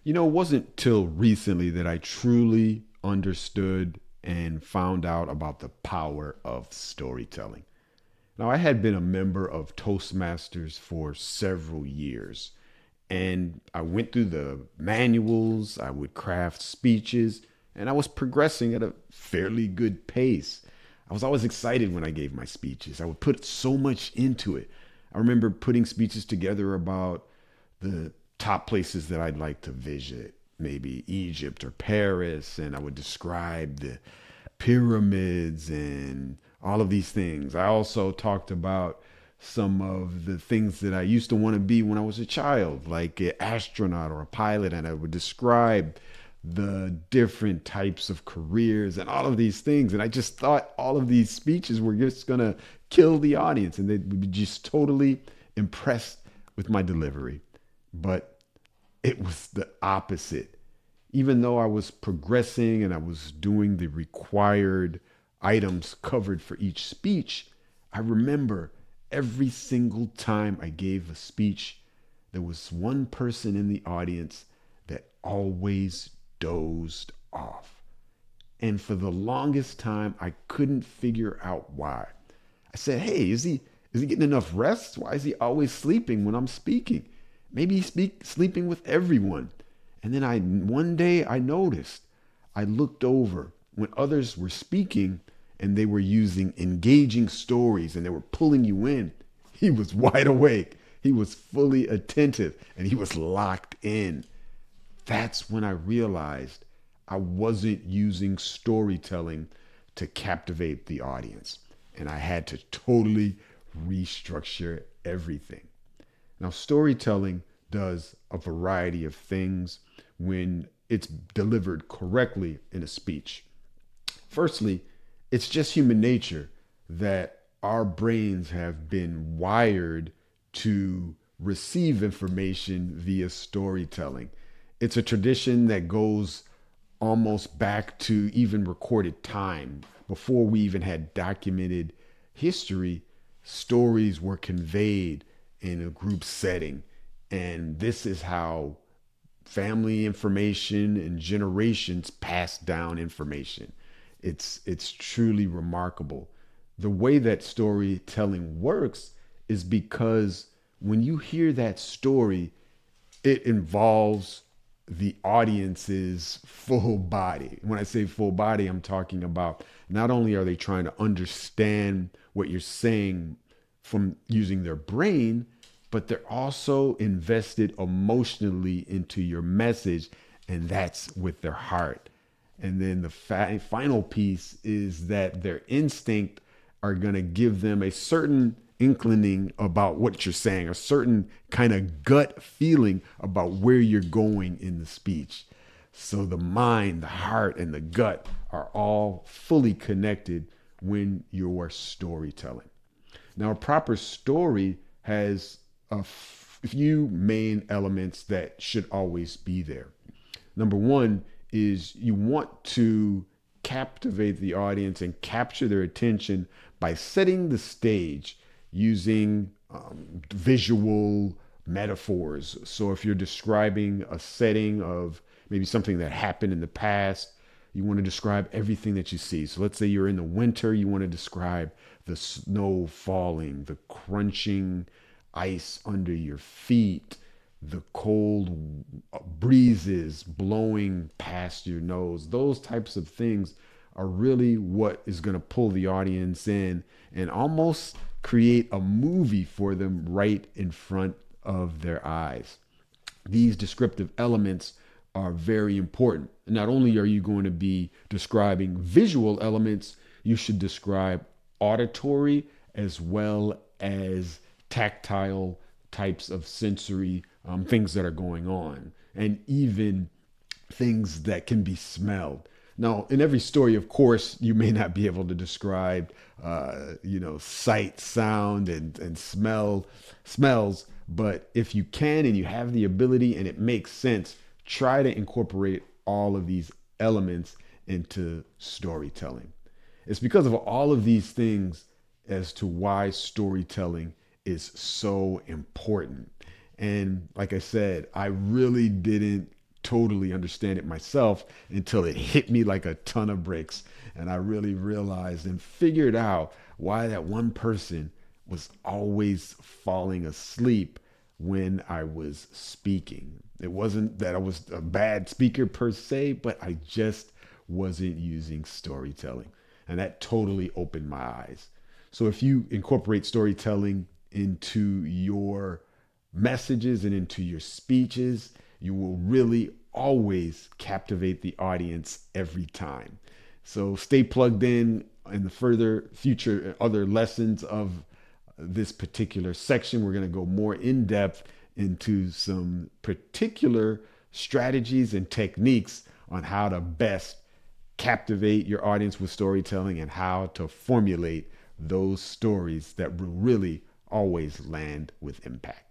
It wasn't till recently that I truly understood and found out about the power of storytelling. Now, I had been a member of Toastmasters for several years, and I went through the manuals, I would craft speeches, and I was progressing at a fairly good pace. I was always excited when I gave my speeches. I would put so much into it. I remember putting speeches together about the top places that I'd like to visit, maybe Egypt or Paris, and I would describe the pyramids and all of these things. I also talked about some of the things that I used to want to be when I was a child, like an astronaut or a pilot, and I would describe the different types of careers and all of these things. And I just thought all of these speeches were just going to kill the audience and they would be just totally impressed with my delivery. But it was the opposite. Even though I was progressing and I was doing the required items covered for each speech, I remember every single time I gave a speech, there was one person in the audience that always dozed off. And for the longest time, I couldn't figure out why. I said, "Hey, is he getting enough rest? Why is he always sleeping when I'm speaking? Maybe he's sleeping with everyone." And then one day I noticed, I looked over when others were speaking and they were using engaging stories and they were pulling you in. He was wide awake. He was fully attentive and he was locked in. That's when I realized I wasn't using storytelling to captivate the audience. And I had to totally restructure everything. Now, storytelling does a variety of things when it's delivered correctly in a speech. Firstly, it's just human nature that our brains have been wired to receive information via storytelling. It's a tradition that goes almost back to even recorded time. Before we even had documented history, stories were conveyed in a group setting. And this is how family information and generations pass down information. It's truly remarkable. The way that storytelling works is because when you hear that story, it involves the audience's full body. When I say full body, I'm talking about not only are they trying to understand what you're saying from using their brain, but they're also invested emotionally into your message, and that's with their heart. And then the final piece is that their instinct are going to give them a certain inclining about what you're saying, a certain kind of gut feeling about where you're going in the speech. So the mind, the heart, and the gut are all fully connected when you're storytelling. Now, a proper story has a few main elements that should always be there. Number one is you want to captivate the audience and capture their attention by setting the stage using visual metaphors. So if you're describing a setting of maybe something that happened in the past, you want to describe everything that you see. So let's say you're in the winter, you want to describe the snow falling, the crunching ice under your feet, the cold breezes blowing past your nose. Those types of things are really what is going to pull the audience in and almost create a movie for them right in front of their eyes. These descriptive elements are very important. Not only are you going to be describing visual elements, you should describe auditory as well as tactile types of sensory things that are going on, and even things that can be smelled. Now, in every story, of course, you may not be able to describe, sight, sound, and smells. But if you can and you have the ability and it makes sense, try to incorporate all of these elements into storytelling. It's because of all of these things as to why storytelling is so important. And like I said, I really didn't totally understand it myself until it hit me like a ton of bricks. And I really realized and figured out why that one person was always falling asleep when I was speaking. It wasn't that I was a bad speaker per se, but I just wasn't using storytelling. And that totally opened my eyes. So if you incorporate storytelling into your messages and into your speeches, you will really always captivate the audience every time. So stay plugged in the further future other lessons of this particular section. We're going to go more in depth into some particular strategies and techniques on how to best captivate your audience with storytelling and how to formulate those stories that will really always land with impact.